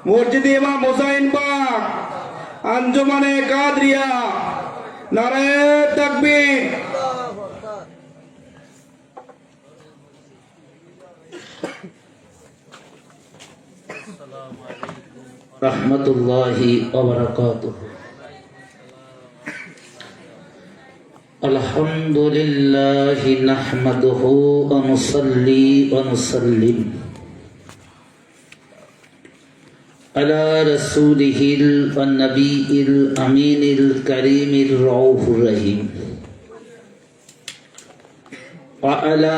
মসজিদে ইমাম হোসাইন পাক, আঞ্জুমানে কাদরিয়া, নারায়ে তাকবীর। রহমতুল্লাহি ওয়া বারাকাতুহু। আলহামদুলিল্লাহি নাহমাদুহু ওয়া নুসাল্লি ওয়া নুসাল্লিম আলা রাসূলিহিল ওয়া নবিয়িল আমিনিল কারীমির রাউফুর রহিম ওয়া আলা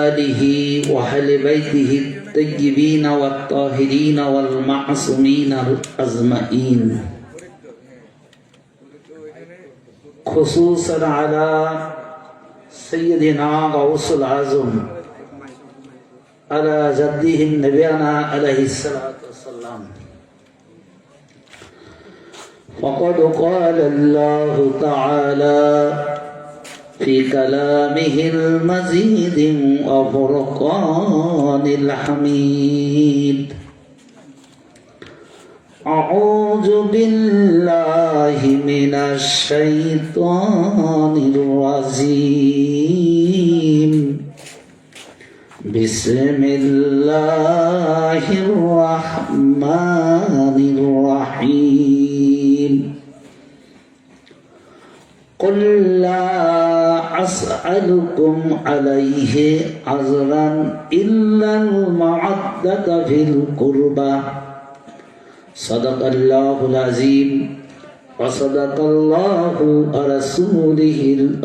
আলিহি ওয়া আহলি বাইতিহি الطيبين والطاهرين والمعصومين أجمعين خصوصا على سيدنا غوث الأعظم على جدهم نبينا عليه الصلاة والسلام. فقد قال الله تعالى في كلامه المزيد وفرقان الحميد: أعوذ بالله من الشيطان الرجيم. بسم الله الرحمن الرحيم. قل لا أسألكم عليه أجرا إلا المودة في القربى. صدق الله العظيم وصدق الله ورسوله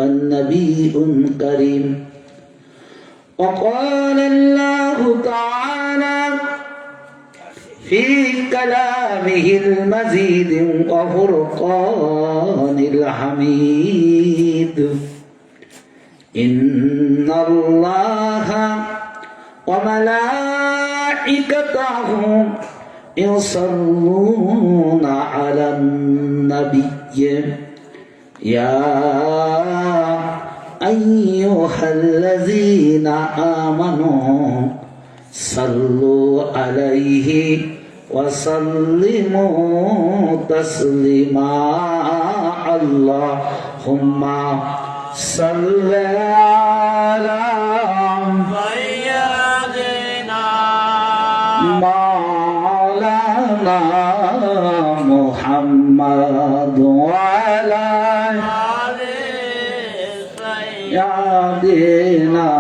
النبي الكريم. وقال الله تعالى في كلامه المزيد وفرقان الحميد: إن الله وملائكته يصلون على النبي يا أيها الذين آمنوا صلوا عليه وسلموا تسليما. اللهم صل على سيدنا مولانا محمد وعلى سيدنا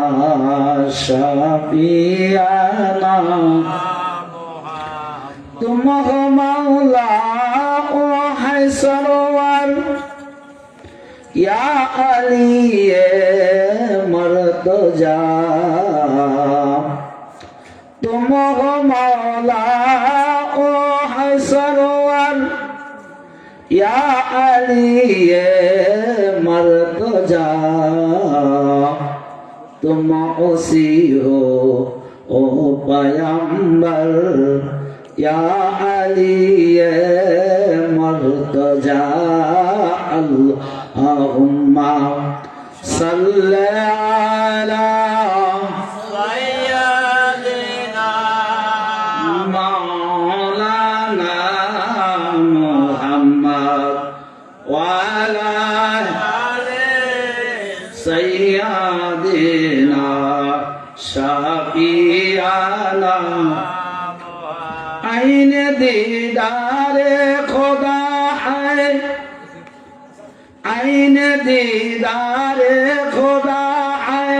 شفيعنا तुम हो मौला ओ है सरवर या अली मर्तजा. तुम हो मौला ओ है सरवर या अली मर्तजा. तुम उसी हो ओ पैगंबर या अली मर्तजा. अल्लाहुम्मा सल्ली अला सय्यिदिना मौलाना मुहम्मद व अला आलि सय्यिदिना शफीआना. आईन दीदारे खुदा है, आईन दीदारे खुदा है,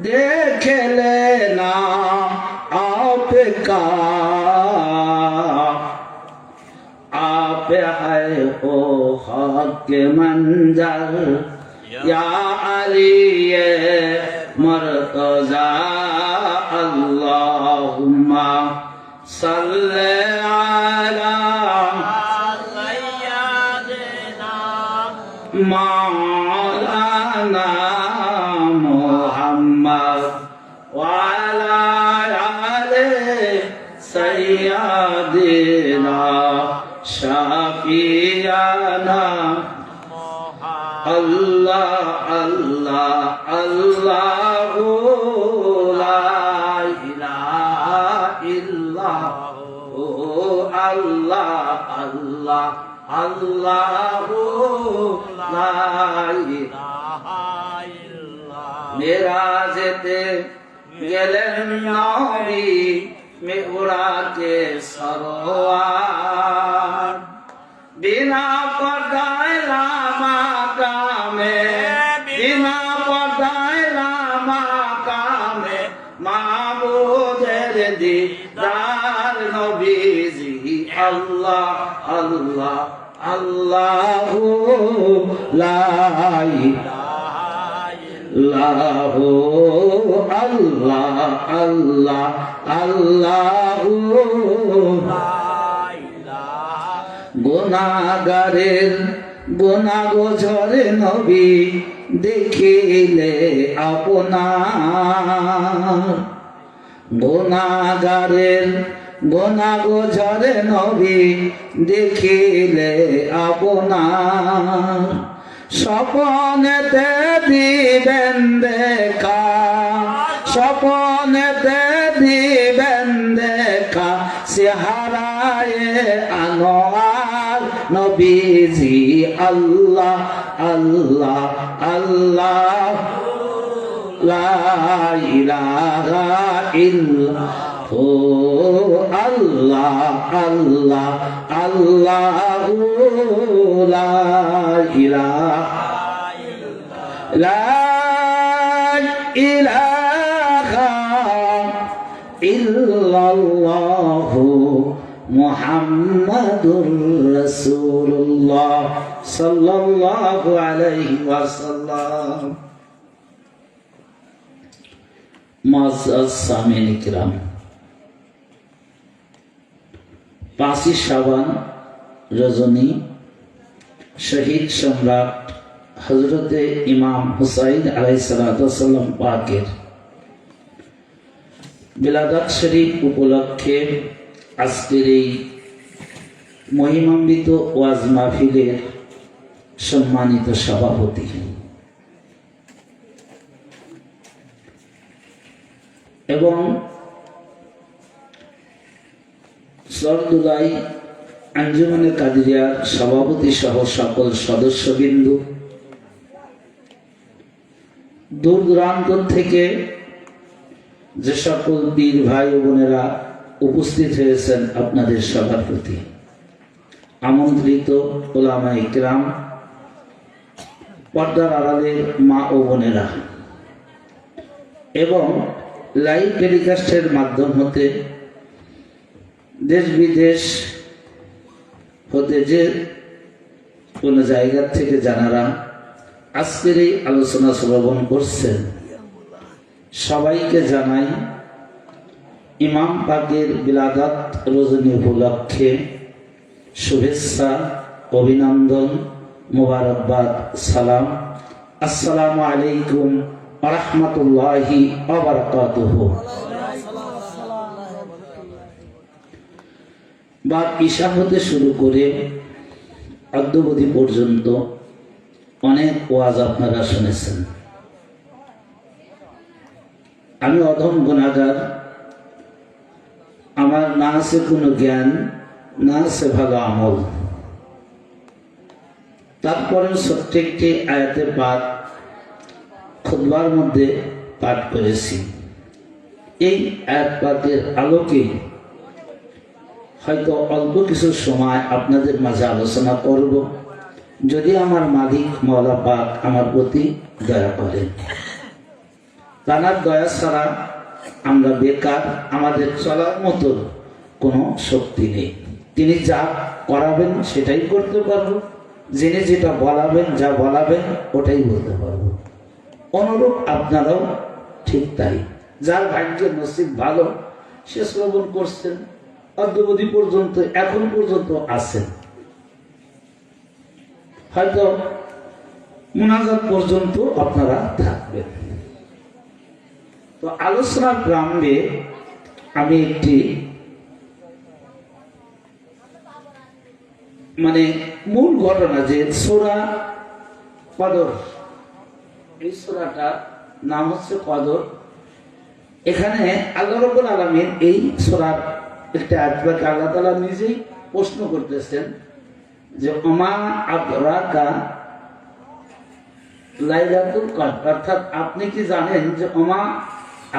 देख लेना आपका. आप है ओ हक मंजर या अली मर्तजा. अल्लाहुम्मा सल्ले अला सय्यिदिना मौलाना मुहम्मद व अला आलि सय्यिदिना शफीआना. अल्लाह अल्लाह अल्लाहु ला इलाहा इल्लल्लाह আল্লাহ আল্লাহ আল্লাহু লা ইলাহা ইল্লাল্লাহ। মেরাজেতে গেলেন নবী মেঘরাতে সরোয়ার, বিনা পর্দায় লামা কামে, বিনা পর্দায় লামা কামে মাবুদের দিদার নবীজি। আল্লাহ আল্লাহ আল্লাহু লা ইলাহা ইল্লাল্লাহু আল্লাহ আল্লাহ আল্লাহু গুনাহগারের গুনাহ ঝরে নবী দেখিলে আপনার, গুনাহগারের গুনাহ ঝরে নবী দেখিলে আপনার, স্বপনেতে দিবেন দেখা, স্বপনেতে দিবেন দেখা চেহারায় আনোয়ার নবীজি। আল্লাহ আল্লাহ আল্লাহ লা ইলাহা ইল্লাল্লাহু আল্লাহ আল্লাহ আল্লাহু লা ইলাহা লা ইলাহা ইল্লাল্লাহু মুহাম্মাদুর রাসূলুল্লাহ সাল্লাল্লাহু আলাইহি ওয়াসাল্লাম। মুআজ্জাজ সামিন ইকরাম, 5ই শাবান রজনী শহীদ সম্রাট হযরতে ইমাম হুসাইন আলাইহিস সালাতু ওয়াস সালাম পাকের বিলাদাত শরীফ উপলক্ষে আজকের এই মহিমান্বিত ওয়াজ মাহফিলের সম্মানিত সভাপতি এবং সরদুলাই আঞ্জুমানে কাদিরিয়ার সভাপতি সহ সকল সদস্যবৃন্দ, দূর দূরান্ত থেকে যে সকল বীর ভাই ও বোনেরা উপস্থিত হয়েছেন, আপনাদের সবার প্রতি আমন্ত্রিত ওলামা ইকরাম, পর্দার আড়ালের মা ও বোনেরা এবং লাইভ টেলিকাস্টের মাধ্যম হতে দেশ বিদেশ হতে যে কোনো জায়গা থেকে জানারা আজকের এই আলোচনা শ্রবণ করছেন, সবাইকে জানাই ইমাম পাকের বিলাদাত রজনী উপলক্ষে শুভেচ্ছা, অভিনন্দন, মোবারকবাদ, সালাম। আসসালামু আলাইকুম ওয়া রাহমাতুল্লাহি ওয়া বারাকাতুহু। বা ঈশা হতে শুরু করে অদ্যবধি পর্যন্ত অনেক ওয়াজ আপনারা শুনেছেন। আমি অধম গুনাহগার, আমার না আছে কোনো জ্ঞান, না আছে ভালো আমল। তারপরে ছোট্ট একটি আয়াতে পাঠ খুতবার মধ্যে পাঠ করেছি। এই আয়াত পাঠের আলোকে হয়তো অল্প কিছু সময় আপনাদের মাঝে আলোচনা করব, যদি আমার মালিক মওলা পাক আমার প্রতি দয়া করেন। তার দয়া ছাড়া আমরা বেকার, আমাদের চলার মতো কোনো শক্তি নেই। তিনি যা করাবেন সেটাই করতে পারবো, যিনি যেটা বলাবেন, যা বলাবেন ওটাই বলতে পারবো। অনুরূপ আপনারাও ঠিক তাই। যার ভাগ্যের নসিব ভালো সে শ্রবণ করছেন, অদ্যবধি পর্যন্ত এখন পর্যন্ত আছেন, হয়তো মুনাজাত পর্যন্ত আপনারা থাকবেন। তো আলোচনার প্রারম্ভে আমি একটি মূল ঘটনা, যে সূরা কদর, এই সূরাটার নাম হচ্ছে কদর। এখানে আল্লাহ রাব্বুল আলামিন এই সূরার একটা আয়াতকে আল্লাহ তাআলা নিজেই প্রশ্ন করতেছেন যে ওমা আদরাকা লাইলাতুল কদর, অর্থাৎ আপনি কি জানেন যে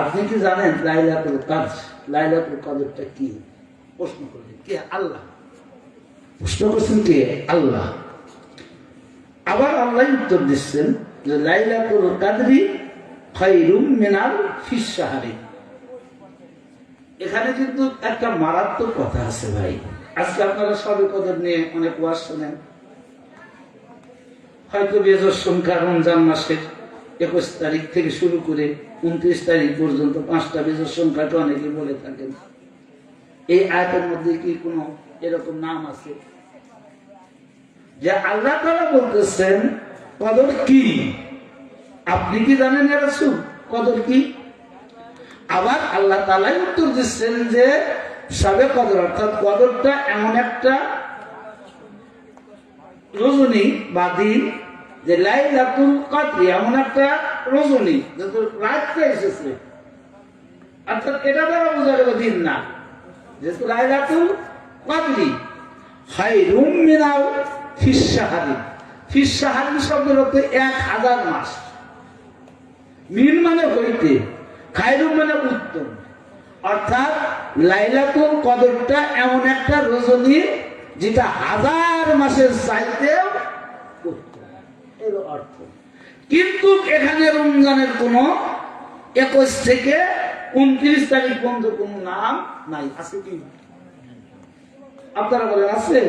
আপনি কি জানেন লাইলাতুল কদর, লাইলাতুল কদরটা কি? প্রশ্ন করলেন কে? আল্লাহ। প্রশ্ন করছেন কে? আল্লাহ। আবার আল্লাহ উত্তর দিচ্ছেন যে লাইলাতুল কদরি খায়রুম মিনাল ফিস শাহরি। এখানে কিন্তু একটা মারাত্মক কথা আছে ভাই। আজকে আপনারা সবে কদর নিয়ে অনেক ওয়াজ শোনেন, হয়তো বেজর সংখ্যা রমজান মাসের 21 তারিখ থেকে শুরু করে 29 তারিখ পর্যন্ত 5টা বেজর সংখ্যাকে অনেকে বলে থাকেন। এই আয়াতের মধ্যে কি কোনো এরকম নাম আছে যে আল্লাহ তাআলা বলতেছেন কদর কি? আপনি কি জানেন এর রাসূল কদর কি? আবার আল্লাহ তাআলা উত্তর দিচ্ছেন যে সবে কদর অর্থাৎ কদরটা এমন একটা রজনী বা দিন, যে লাইলাতুল কদর এমন একটা রজনী যত রাতটা এসেছে, অর্থাৎ এটা দ্বারা বোঝা গেল দিন না, যেহেতু লাইলাতুল কদরি খায়রুম মিনাল ফিস শাহরি। ফিস শাহরি শব্দের অর্থ 1000 মাস। মিন মানে হইতে, খায়রুম মানে উত্তম, অর্থাৎ লাইলাতুল কদরটা এমন একটা রজনী যেটা 1000 মাসের চাইতেও উত্তম, এর অর্থ। কিন্তু এখানে রমজানের কোন 21 থেকে 29 তারিখ পর্যন্ত কোন নাম নাই। আছে কি? আপনারা বলেন আছে?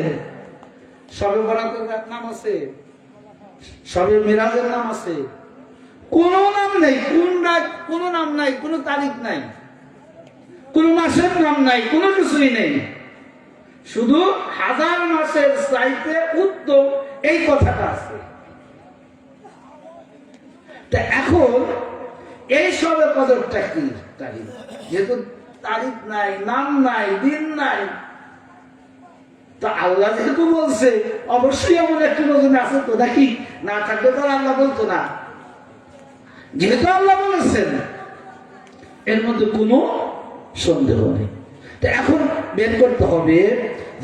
সবে বরাতের নাম আছে, সবে মিরাজের নাম আছে, কোন নাম নেই। কোন রাত কোন নাম নাই, কোন তারিখ নাই, কোন মাসের নাম নাই, কোনো কিছুই নেই। শুধু 1000 মাসের চাইতে উত্তম এই কথাটা আছে। তা এখন এই সবে কদরটা কি তারিখ? যেহেতু তারিখ নাই, নাম নাই, দিন নাই, তো আল্লাহ যেহেতু বলছে অবশ্যই এমন একটি রজনী আছে, তো নাকি না থাকলে তো আল্লাহ বলতো না। যেহেতু আল্লাহ বলেছেন এর মধ্যে কোনো সন্দেহ নেই। তো এখন বের করতে হবে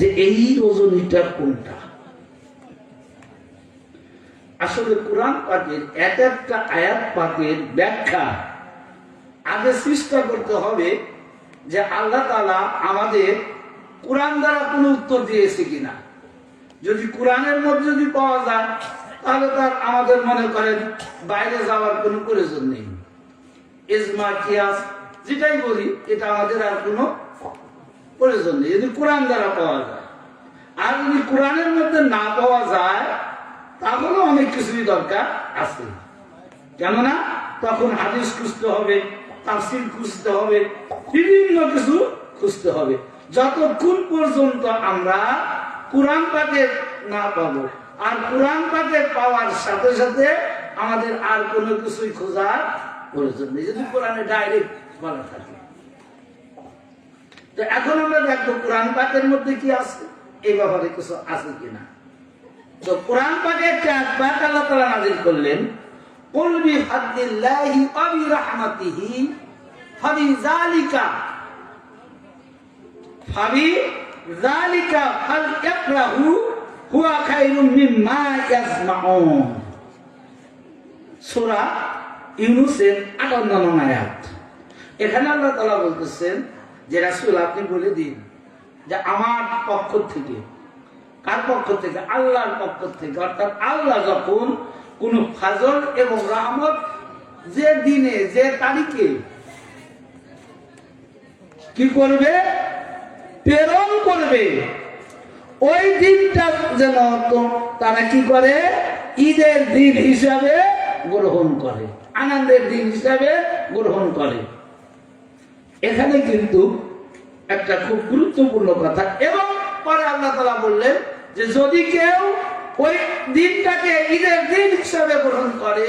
যে এই রজনীটা কোনটা। আসলে কোরআন পাকের এক একটা আয়াত পাকের ব্যাখ্যা আগে চেষ্টা করতে হবে যে আল্লাহ তাআলা আমাদের কোরআন দ্বারা কোনো উত্তর দিয়েছে কিনা। যদি কোরআনের মধ্যে যদি পাওয়া যায় তাহলে তার আমাদের মনে করেন বাইরে যাওয়ার কোনো প্রয়োজন নেই। ইজমা কিয়াস যেটাই বলি এটা আমাদের আর কোনো প্রয়োজন নেই যদি কোরআন দ্বারা পাওয়া যায়। আর যদি কোরআনের মধ্যে না পাওয়া যায় তাহলে অনেক কিছুই দরকার আছে। কেননা তখন হাদিস খুঁজতে হবে, তাফসীর খুঁজতে হবে, বিভিন্ন কিছু খুঁজতে হবে। যতক্ষণ পর্যন্ত আমরা কোরআন পাকে না পাবো, আর কোরআন পাকে পাওয়ার সাথে সাথে আমাদের আর কোনো কিছুই খোঁজার প্রয়োজন নেই যদি কোরআনে ডাইরেক্ট বলা থাকে। তো এখন আমরা দেখবো কোরআন পাকের মধ্যে কি আছে, এই ব্যাপারে কিছু আছে কিনা। তো কোরআন পাকে একটা আয়াত আল্লাহ তাআলা নাযিল করলেন, কুল বিফাদলিল্লাহি ওয়া বিরাহমাতিহি ফাবিযালিকা ফালইকরাহু হুয়া খায়রুম মিম্মা ইয়াজমাউন। সূরা ইউনূসের 58 নং আয়াত। এখানে আল্লাহ তাআলা বলতেছেন যে রাসূল আপনি বলে দিন যে আমার পক্ষ থেকে। কার পক্ষ থেকে? আল্লাহর পক্ষ থেকে। অর্থাৎ আল্লাহ যখন কোন ফজল এবং রহমত যে দিনে যে তারিখে কি করবে, প্রেরণ করবে, ওই দিনটা যেন তারা কি করে, ঈদের দিন হিসাবে গ্রহণ করে, আনন্দের দিন হিসাবে গ্রহণ করে। এখানে কিন্তু একটা খুব গুরুত্বপূর্ণ কথা। এবং পরে আল্লাহ তাআলা বললেন যে যদি কেউ ওই দিনটাকে ঈদের দিন হিসাবে গ্রহণ করে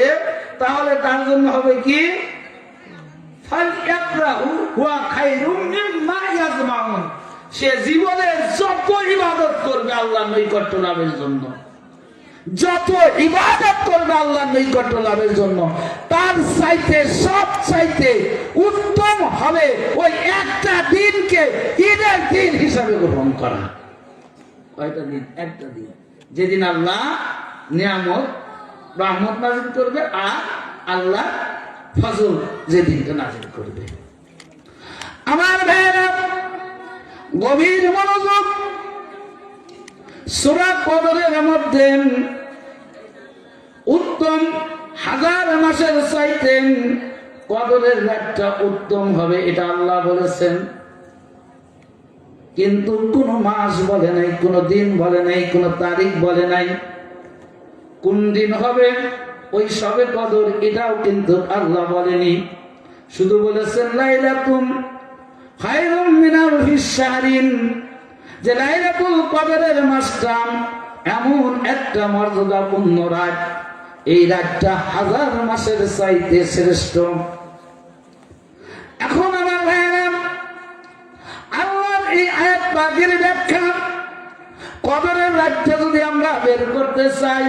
তাহলে তার জন্য হবে কি, ফালইকরাহু হুয়া খায়রুম মিম্মা ইয়াজমাউন। সে জীবনের যত ইবাদত করবে আল্লাহর নৈকট্য লাভের জন্য, যত ইবাদত করবে আল্লাহর নৈকট্য লাভের জন্য, তার চাইতে সব চাইতে উত্তম হবে ওই একটা দিনকে ঈদের দিন হিসাবে গ্রহণ করা। কয়টা দিন? একটা দিন, যেদিন আল্লাহ নিয়ামত রহমত নাজিল করবে আর আল্লাহ ফজল যে দিনটা নাজিল করবে। আমার ভাইরা গভীর মনোযোগ, সূরা কদরের মধ্যে উত্তম হাজার মাসের চাইতে কদরের রাতটা উত্তম হবে, এটা আল্লাহ বলেছেন। কিন্তু কোন মাস বলে নাই, কোন দিন বলে নাই, কোন তারিখ বলে নাই। কোন দিন হবে ওই সবে কদর, এটাও কিন্তু আল্লাহ বলেনি। শুধু বলেছেন লাইলাতুন খায়রুম মিনাল শাহরিন, যে লাইলাতুল কদরের মাসটা এমন একটা মর্যাদাপূর্ণ রাত, এই রাতটা হাজার মাসের চাইতে শ্রেষ্ঠ। এখন আমার ভাইরা, আল্লাহর এই আয়াত পাকের ব্যাখ্যা, কদরের রাতটা যদি আমরা বের করতে চাই,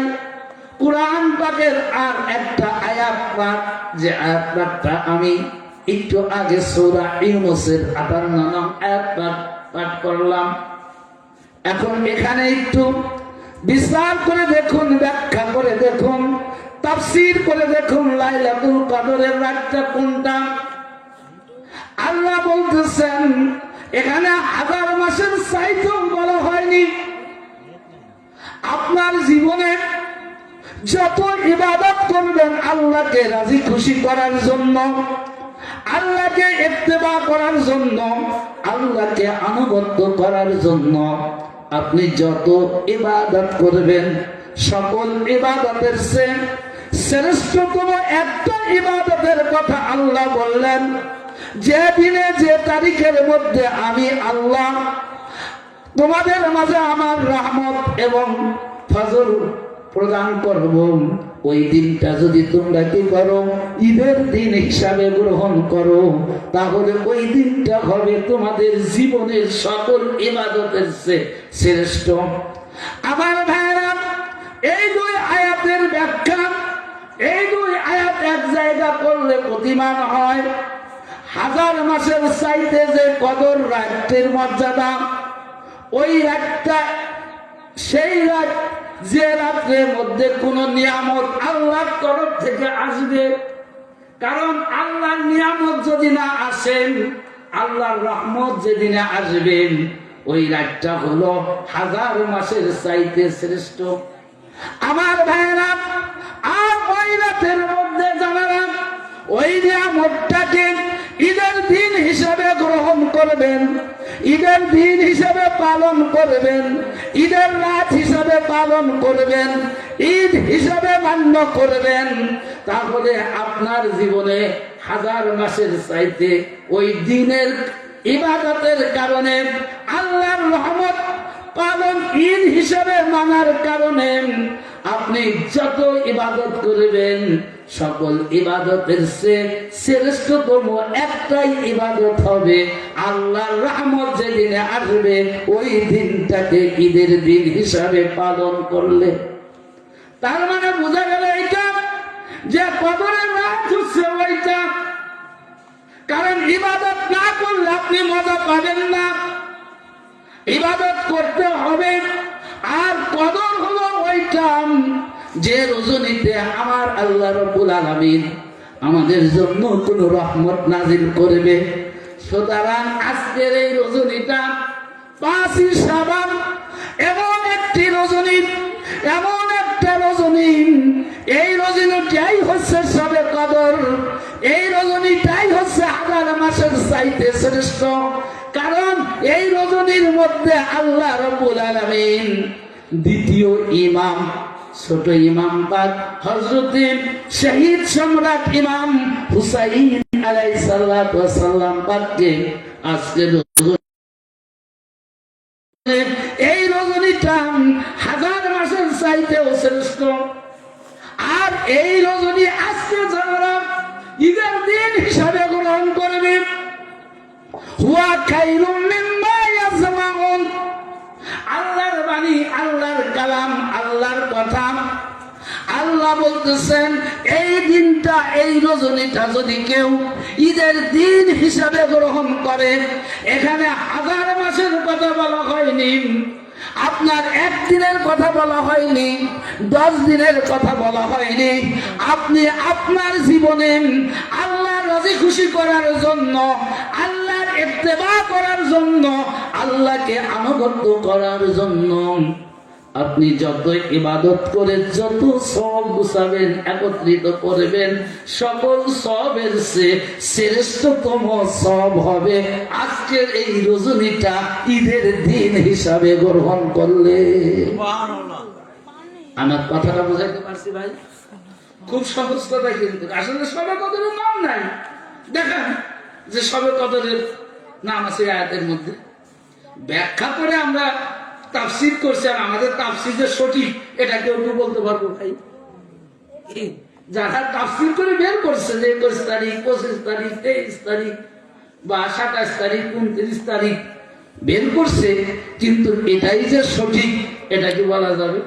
কুরআন পাকের আর একটা আয়াত পাক, যে আয়াত পাকটা আমি একটু আগে সূরা ইউনূসের ৫৮ নং আয়াত পাঠ করলাম। এখন এখানে একটু বিস্তার করে দেখুন, ব্যাখ্যা করে দেখুন, তাফসীর করে দেখুন লাইলাতুল কদরের রাতটা কোনটা। আল্লাহ বলতেছেন এখানে হাজার মাসের চাইতেও বলা হয়নি। আপনার জীবনে যত ইবাদত করবেন আল্লাহকে রাজি খুশি করার জন্য, আল্লাহকে ইত্তেবা করার জন্য, আল্লাহকে আনুগত্য করার জন্য, আপনি যত ইবাদত করবেন, সকল ইবাদতের চেয়ে শ্রেষ্ঠতম একটা ইবাদতের কথা আল্লাহ বললেন, যে দিনে যে তারিখের মধ্যে আমি আল্লাহ তোমাদের মাঝে আমার রহমত এবং ফজল প্রদান করব, ওই দিনটা যদি তোমরা কি করো, ঈদের দিন হিসাবে গ্রহণ করো, তাহলে ওই দিনটা হবে তোমাদের জীবনের সকল ইবাদতের চেয়ে শ্রেষ্ঠ। আমার ভাইরা, এই দুই আয়াতের ব্যাখ্যা, এই দুই আয়াত এক জায়গা করলে প্রতিমান হয় হাজার মাসের চাইতে যে কদর রাতের মর্যাদা, ওই রাতটা সেই রাত যে রাত্রের মধ্যে কোন নিয়ামত আল্লাহর তরফ থেকে আসবে। কারণ আল্লাহর নিয়ামত যদি না আসেন, আল্লাহর রহমত যেদিনে আসবেন, ওই রাতটা হলো হাজার মাসের চাইতে শ্রেষ্ঠ। আমার ভাইরা, আর ওই রাতের মধ্যে জানারা ওই নিয়ামতটাকে ঈদের দিন হিসাবে গ্রহণ করবেন, ঈদের দিন হিসাবে পালন করবেন, ঈদের রাত হিসাবে পালন করবেন, ঈদ হিসাবে মান্য করবেন, তাহলে আপনার জীবনে হাজার মাসের চাইতে ওই দিনের ইবাদতের কারণে, আল্লাহর রহমত পালন ঈদ হিসাবে মানার কারণে আপনি যত ইবাদত করবেন, সকল ইবাদতের চেয়ে শ্রেষ্ঠতম একটাই ইবাদত হবে আল্লাহর রহমত যেদিনে আসবে, ওই দিনটাকে ঈদের দিন হিসাবে পালন করলে। তার মানে বোঝা গেল এইটা, যে কদরের রাত হচ্ছে ওইটা। কারণ ইবাদত না করলে আপনি মজা পাবেন না, ইবাদত করতে হবে। আর কদর হলো ওইটা যে রজনীতে আমার আল্লাহ রাব্বুল আলামিন আমাদের জন্য কোন রহমত নাজিল করবে। সুতরাং আজকের এই রজনীটা ৫ই শাবান এমন একটি রজনী, এমন একটা রজনী, এই রজনীটাই হচ্ছে শবে কদর, এই রজনীটাই হচ্ছে হাজার মাসের চাইতে শ্রেষ্ঠ। কারণ এই রজনীর মধ্যে আল্লাহ রাব্বুল আলামিন দ্বিতীয় ইমাম, ছোট ইমাম পাক হযরত শহীদ সম্রাট ইমাম হুসাইন আলাইহিস সালাতু ওয়াস সালাম পাককে আজকে এই রজনীটা হাজার মাসের চাইতেও শ্রেষ্ঠ। আর এই রজনী আজকে যারা ঈদের দিন হিসাবে গ্রহণ করবে, হুয়া খায়রুম মিম্মা ইয়াজমাউন, আল্লাহর বাণী, আল্লাহর কালাম, আল্লাহর কথা বলতেছেন এই দিনটা, এই রজনীটা যদি কেউ ঈদের দিন হিসাবে গ্রহণ করে, এখানে 1000 মাসের কথা বলা হয়নি, আপনার একদিনের কথা বলা হয়নি, 10 দিনের কথা বলা হয়নি। আপনি আপনার জীবনে আল্লাহর রাজি খুশি করার জন্য, আল্লাহর ইত্তেবা করার জন্য, আল্লাহকে আনুগত্য করার জন্য আপনি যত ইবাদত করে যত সওয়াব গুছাবেন, একত্রিত করবেন, সকল সওয়াবের চেয়ে শ্রেষ্ঠতম সওয়াব হবে আজকের এই রজনীটা ঈদের দিন হিসাবে গ্রহণ করলে। আমার কথাটা বুঝাইতে পারছি ভাই? খুব সহজ কথা, কিন্তু আসলে সবে কদরের নাম নাই। দেখেন যে সবে কদরের নাম আছে আয়াতের মধ্যে, ব্যাখ্যা করে আমরা তাফসীর করছি, আর আমাদের তাফসীর যে সঠিক এটা কেউ কেউ বলতে পারবো ভাই? যারা তাফসীর করে বের করছে যে 21 তারিখ, 25 তারিখ, 23 তারিখ বা 27 তারিখ, 29 তারিখ বের করছে, কিন্তু এটাই যে সঠিক এটা কি বলা যাবে?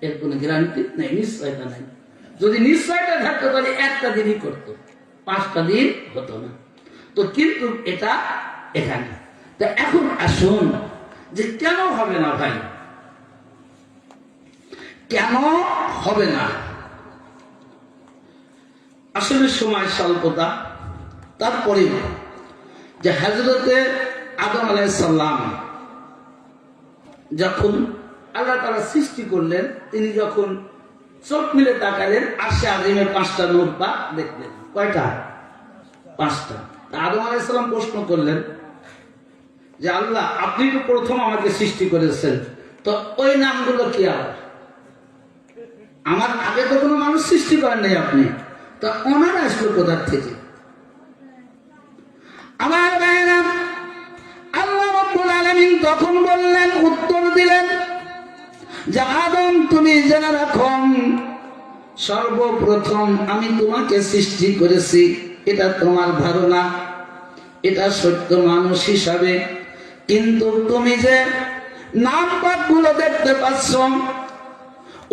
এর কোনো গ্যারান্টি নেই, নিশ্চয়তা নেই। যদি নিশ্চয়তা থাকতো তাহলে একটা দিনই করতো, 5টা দিন হতো না। তো কিন্তু এটা এখানে। তা এখন আসুন যে কেন হবে না ভাই, কেন হবে না? আসলে সময় স্বল্পতা, তারপরে যে হযরতে আদম আলাইহিস সালাম যখন আল্লাহ তাআলা সৃষ্টি করলেন, তিনি যখন চোখ মিলে তাকালেন, আরশে আজিমে 5টা নূর পাক দেখলেন। কয়টা? 5টা। আদম আলাইহিস সালাম প্রশ্ন করলেন যে আল্লাহ, আপনি তো প্রথম আমাকে সৃষ্টি করেছেন, তো ওই নামগুলো কি? আমার আগে তো কোনো মানুষ সৃষ্টি করেন নাই আপনি, তো ওনার আসলো কোথা থেকে? আমার ভাইরা, আল্লাহ রাব্বুল আলামিন তখন বললেন, উত্তর দিলেন যে আদম, তুমি জেনে রাখো, সর্বপ্রথম আমি তোমাকে সৃষ্টি করেছি, এটা তোমার ধারণা, এটা সত্য মানুষ হিসাবে, কিন্তু তুমি যে নাম পাক গুলো দেখতে পাচ্ছ,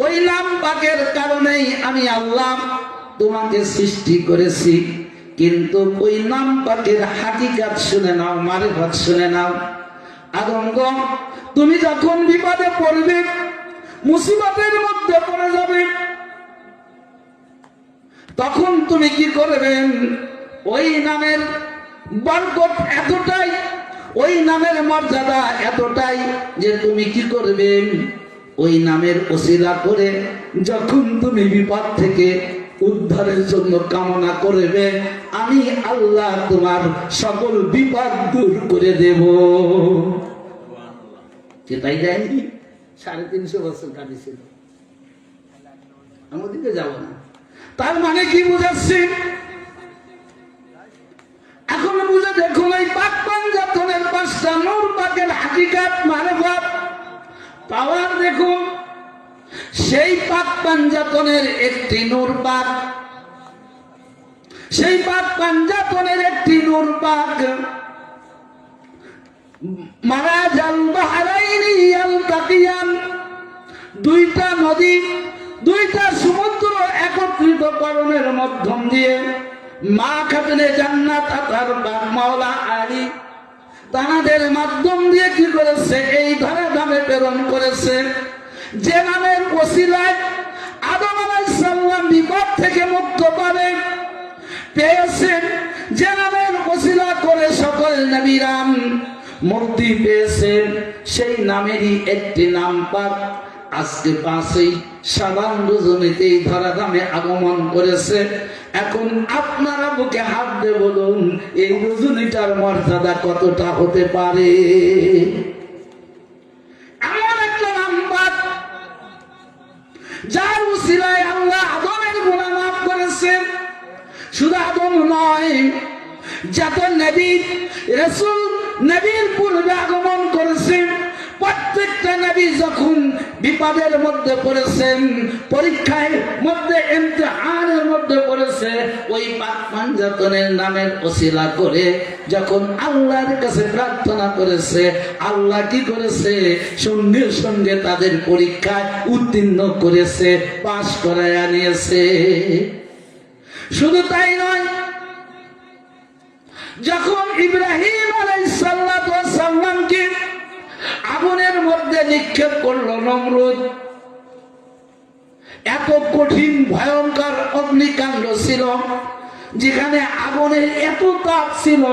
ওই নাম পাকের কারণেই আমি আল্লাহ তোমাকে সৃষ্টি করেছি। কিন্তু ওই নাম পাকের হাকিকাত শুনে নাও, মারিফাত শুনে নাও। আদমগণ, তুমি যখন বিপদে পড়বে, মুসিবতের মধ্যে পড়ে যাবে, তখন তুমি কি করবেন? ওই নামের বরকত এতটাই, ওই নামের মর্যাদা এতটাই যে তুমি কি করবে? ওই নামের ওসিলা করে যখন তুমি বিপদ থেকে উদ্ধারের জন্য কামনা করবে, আমি আল্লাহ তোমার সকল বিপদ দূর করে দেব। তাই যায়নি? 350 বছর কাটিয়েছিল। আমি ওদিকে যাব না। তার মানে কি বুঝাচ্ছি? এখন বুঝে দেখুন, এই পাক পাঞ্জাতনের 5টা নূর পাকের হাকিকাত, মারিফাত, পাওয়ার দেখুন। সেই পাক পাঞ্জাতনের একটি নূর পাক, সেই পাক পাঞ্জাতনের একটি নূর পাক, মারাজাল বাহরাইনি ইয়ালতাকিয়ান, 2টা নদী, 2টা সমুদ্র একত্রিত করণের মাধ্যম দিয়ে মা খাতুনে জান্নাত আতার মাওলা আলী তানাদের মাধ্যম দিয়ে কি করেছে? এই ধরে নামে প্রেরণ করেছে, যে নামের ওসিলায় আদম আলাইহিস সালাম বিপদ থেকে মুক্ত পাবে পেয়েছেন, যে নামের ওসিলা করে সকল নবীরা মুক্তি পেয়েছেন, সেই নামেরই একটি নাম পাক আজকে 5ই শাবান রজনীতে ধরা ধামে আগমন করেছে। এখন আপনারা বুকে হাত দিয়ে বলুন, এই রজনীটার মর্যাদা কতটা হতে পারে? এমন একটা নাম পাক যার উসিলায় আল্লাহ আদমের গুনাহ মাফ করেছেন। শুধু আদম নয়, যত নবী রাসূল নবীর পূর্বে আগমন করেছেন, প্রত্যেকটা নবী যখন বিপদের মধ্যে পড়েছেন, পরীক্ষার মধ্যে, ইমতিহানের মধ্যে পড়েছে, ওই পাক পাঞ্জাতনের নামের ওসিলা করে যখন আল্লাহর কাছে প্রার্থনা করেছে, আল্লাহ কি করেছে? সঙ্গে সঙ্গে তাদের পরীক্ষায় উত্তীর্ণ করেছে, পাশ করায় আনিয়েছে। শুধু তাই নয়, যখন ইব্রাহিম আলাইহিস সালামকে আগুনের মধ্যে নিক্ষেপ করলো নমরুদ, এত কঠিন ভয়ঙ্কর অগ্নিকাণ্ড ছিল, যেখানে আগুনের এত তাপ ছিল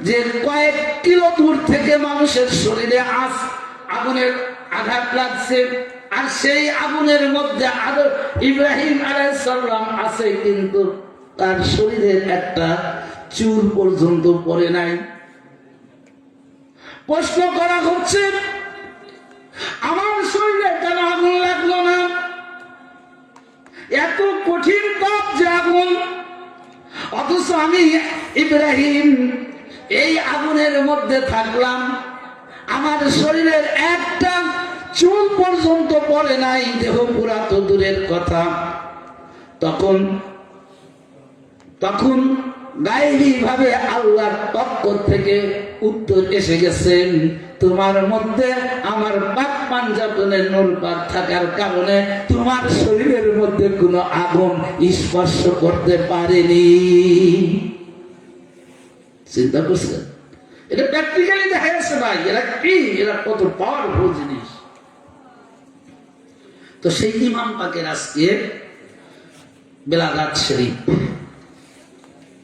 যে কয়েক কিলো দূর থেকে মানুষের শরীরে আগুনের আঘাত লাগছে। আর সেই আগুনের মধ্যে ইব্রাহিম আলাইহিস সালাম আছে, কিন্তু তার শরীরের একটা চুল পর্যন্ত পড়ে নাই। প্রশ্ন করা হচ্ছে, আমার শরীরে কেন আগুন লাগলো না? এত কঠিন তাপ যে আগুন, অথচ আমি ইব্রাহিম এই আগুনের মধ্যে থাকলাম, আমার শরীরের একটা চুল পর্যন্ত পড়ে নাই, দেহ পুরা তো দূরের কথা। তখন গায়েবী ভাবে আল্লাহর পক্ষ থেকে উত্তর এসে গেছেন, তোমার মধ্যে আমার পাক পাঞ্জাতনের নূর পাক থাকার কারণে তোমার শরীরের মধ্যে কোনো আগুন স্পর্শ করতে পারেনি। চিন্তা করছেন? এটা প্র্যাকটিক্যালি দেখা যাচ্ছে ভাই, এরা কি, এরা কত পাওয়ারফুল জিনিস। তো সেই ইমাম পাকের আজকে বেলাগাত শরীফ,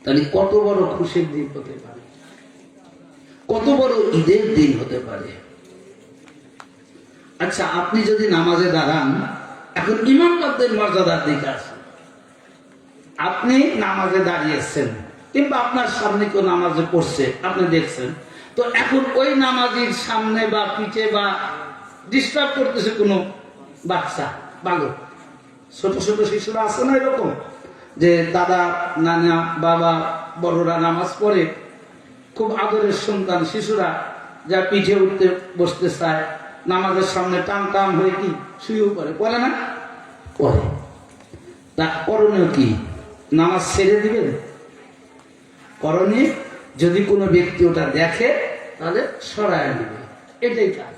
তাহলে কত বড় খুশির দিন হতে পারে, কত বড় ঈদের দিন হতে পারে। আচ্ছা, আপনি যদি নামাজে দাঁড়ান, এখন ইমাম পাকদের মর্যাদার দিকে আসেন। আপনি নামাজে দাঁড়িয়েছেন, কিংবা আপনার সামনে কেউ নামাজে পড়ছে, আপনি দেখছেন, তো এখন ওই নামাজির সামনে বা পিঠে বা ডিস্টার্ব করতেছে কোনো বাচ্চা, বালক, ছোট ছোট শিশুরা আছে না এরকম, যে দাদা, নানা, বাবা, বড়রা নামাজ পড়ে, খুব আদরের সন্তান শিশুরা যা পিঠে উঠতে বসতে চায়, নামাজের সামনে টান টান হয়ে কি শুয়েও পড়ে না? পড়ে। তা করণীয় কি? নামাজ ছেড়ে দিবেন? করণীয়, যদি কোনো ব্যক্তি ওটা দেখে তাহলে সরায় দিবে, এটাই কাজ।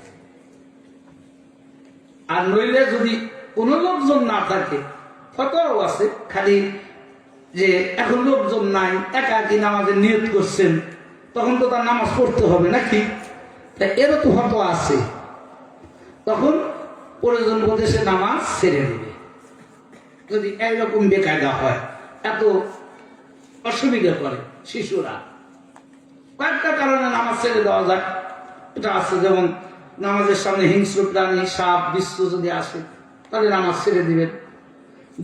আর নইলে যদি কোনো লোকজন না থাকে, ফতোয়াও আছে, খালি যে এখন লোকজন নাই, একাকি নামাজের নিয়ত করছেন, তখন তো তার নামাজ পড়তে হবে নাকি? তাই এরও তো ফতোয়া আছে, তখন প্রয়োজন বোধে সে নামাজ ছেড়ে দেবে। যদি এইরকম বেকায়দা হয়, এত অসুবিধা করে শিশুরা, কয়েকটা কারণে নামাজ ছেড়ে দেওয়া যায়। এটা আছে, যেমন নামাজের সামনে হিংস্র প্রাণী, সাপ, বিশ্ব যদি আসে, তাহলে নামাজ ছেড়ে দিবেন।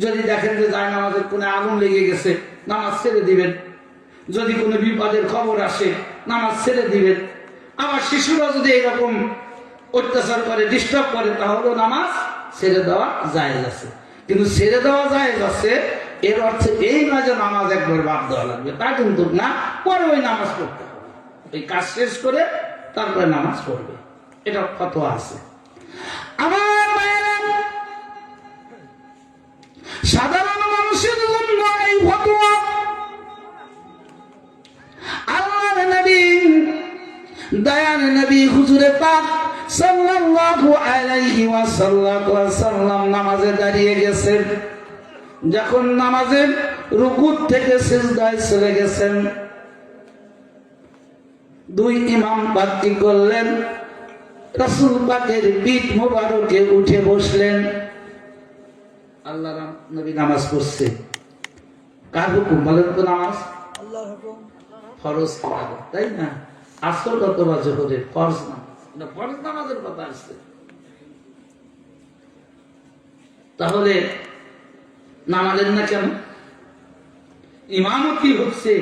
যদি দেখেন যে যায় নামাজের কোনে আগুন লেগে গেছে, নামাজ ছেড়ে দিবেন। যদি কোনো বিপদের খবর আসে, নামাজ ছেড়ে দিবেন। আবার শিশুরা যদি এরকম অত্যাচার করে, ডিস্টার্ব করে, তাহলেও নামাজ ছেড়ে দেওয়া জায়েজ আছে। কিন্তু ছেড়ে দেওয়া জায়েজ আছে, এর অর্থে এই নয় যে নামাজ একবার বাদ দেওয়া লাগবে, তা কিন্তু না। পরে ওই নামাজ পড়তে হবে, এই কাজ শেষ করে তারপরে নামাজ পড়বে, এটা ফতোয়া আছে। আমার মায়েরা, সাধারণ মানুষের জন্য এই ফতোয়া আল্লাহর নবী, দয়ার নবী হুজুরে পাক সাল্লাল্লাহু আলাইহি ওয়াসাল্লাম নামাজে দাঁড়িয়ে গেছেন। যখন নামাজের রুকু থেকে সিজদায় চলে গেছেন, দুই ইমাম পাক কি করলেন? রাসূল পাকের পিঠ মোবারকে উঠে বসলেন। আল্লাহর নবী নামাজ পড়ছে, কার হুকুম বলেন তো? নামাজ আল্লাহর হুকুম, ফরজ ইবাদত, তাই না? আসর কত বাজে করে ফরজ নামাজ, এটা ফরজ নামাজের কথা আসছে। তাহলে নামাজের না কেন? ইমামতি হচ্ছে,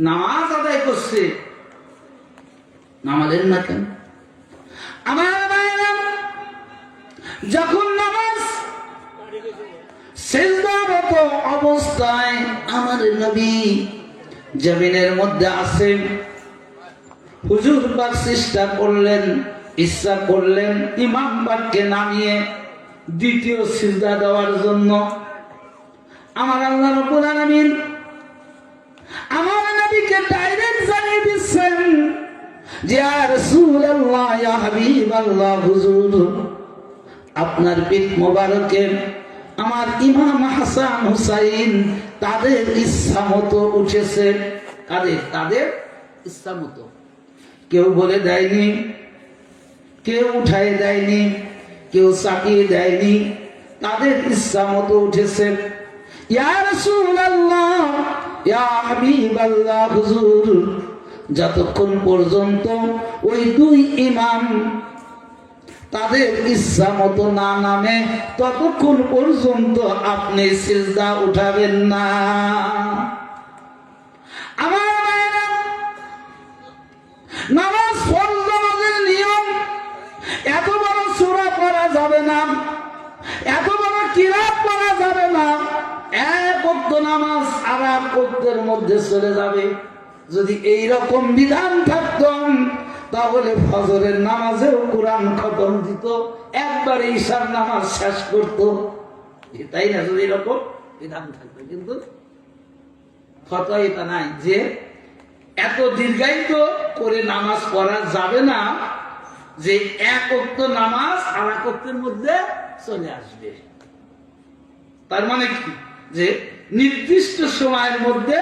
নামাজ আদায় করছে, নামাজের না কেন? আমার ভাইরা, যখন নামাজ সিজদারত অবস্থায় আমার নবী জমিনের মধ্যে আছেন, হুজুর পাক চেষ্টা করলেন ইচ্ছা করলেন ইমাম পাককে নামিয়ে দ্বিতীয় সিজদা দেওয়ার জন্য। আমার আল্লাহ রাব্বুল আলামিন আমার নবীকে ডাইরেক্ট জানিয়ে দিচ্ছেন যে ইয়া রাসূলুল্লাহ, ইয়া হাবিবাল্লাহ, হুজুর আপনার পিঠ মোবারকে আমার ইমাম হাসান হুসাইন তাদের ইচ্ছা মতো উঠেছে। তাদের ইচ্ছা মতো, কেউ বলে দেয়নি, কেউ উঠায় দেয়নি, কেউ চাপিয়ে দেয়নি, তাদের ইচ্ছা মতো উঠেছে। ইয়া রাসূলুল্লাহ, ইয়া হাবিবাল্লাহ, হুজুর যতক্ষণ পর্যন্ত ওই দুই ইমাম তাদের ইচ্ছা মতো না নামে ততক্ষণ পর্যন্ত আপনি সিজদা উঠাবেন না। আমার ভাইরা, নামাজ ফরজ নামাজের নিয়ম, এত বড় সূরা পড়া যাবে না, এত বড় কিরাত পড়া যাবে না, এক ওয়াক্ত নামাজ আর এক ওয়াক্তের মধ্যে চলে যাবে। যদি এই রকম বিধান থাকত তাহলে ফজরের নামাজেও কোরআন খতম দিত, একবারে ঈশার নামাজ শেষ করত, তাই না? যদি এরকম বিধান থাকতো, কিন্তু কথা এটা নাই যে এত দীর্ঘায়িত করে নামাজ পড়া যাবে না যে এক ওয়াক্ত নামাজ আর এক ওয়াক্তের মধ্যে চলে আসবে। তার মানে কি, যে নির্দিষ্ট সময়ের মধ্যে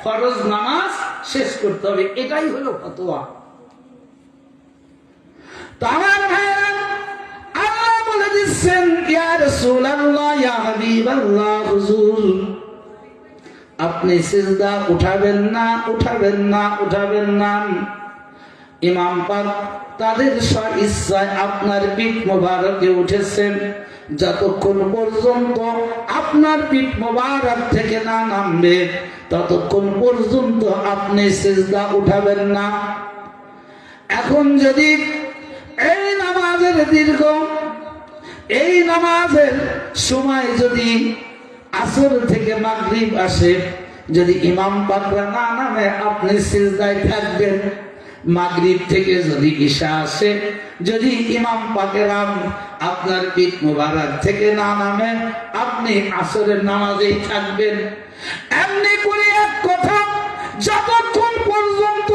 ফরজ নামাজ শেষ করতে হবে, এটাই হলো ফতোয়া। আমার ভাইরা, আল্লাহ বলে দিচ্ছেন ইয়া রাসূলুল্লাহ, ইয়া হাবিবাল্লাহ, হুজুর আপনি সিজদা উঠাবেন না, উঠাবেন না, উঠাবেন না। ইমাম পাক তাদের স্বইচ্ছায় আপনার পিঠ মোবারকে উঠেছেন, যতক্ষণ পর্যন্ত আপনার পিঠ মোবারক থেকে না নামবে ততক্ষণ পর্যন্ত আপনি সিজদা উঠাবেন না। এখন যদি এই নামাজের দীর্ঘ, এই নামাজের সময় যদি আসর থেকে মাগরিব আসে, যদি ইমাম পাকরা না নামে আপনি সিজদায় থাকবেন। মাগরিব থেকে যদি ঈশা আসে, যদি ইমাম পাকেরা আপনার পিঠ মোবারক থেকে না নামে আপনি আসরের নামাজেই থাকবেন। এমনি করে এক কথা, যতক্ষণ পর্যন্ত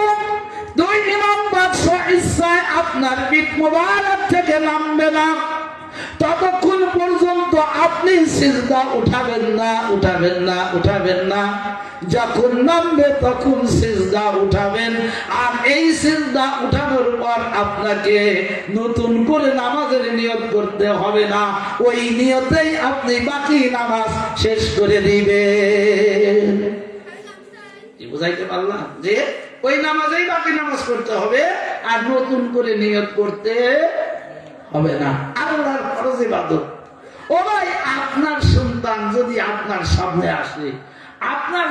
দুই ইমাম পাক স্বইচ্ছায় আপনার পিঠ মোবারক থেকে নামবে না ততক্ষণ পর্যন্ত আপনি সিজদা উঠাবেন না, উঠাবেন না, উঠাবেন না। যখন নামবে তখন সিজদা উঠাবেন। আর এই সিজদা উঠানোর পর আপনাকে নতুন করে নামাজের নিয়ত করতে হবে না, ওই নিয়তেই আপনি বাকি নামাজ শেষ করে দিবেন। বুঝাইতে পারলাম যে ওই নামাজেই বাকি নামাজ করতে হবে, আর নতুন করে নিয়ত করতে হবে না। আল্লাহর ফরজ ইবাদত। ও ভাই, আপনার সন্তান যদি আপনার সামনে আসে, আপনার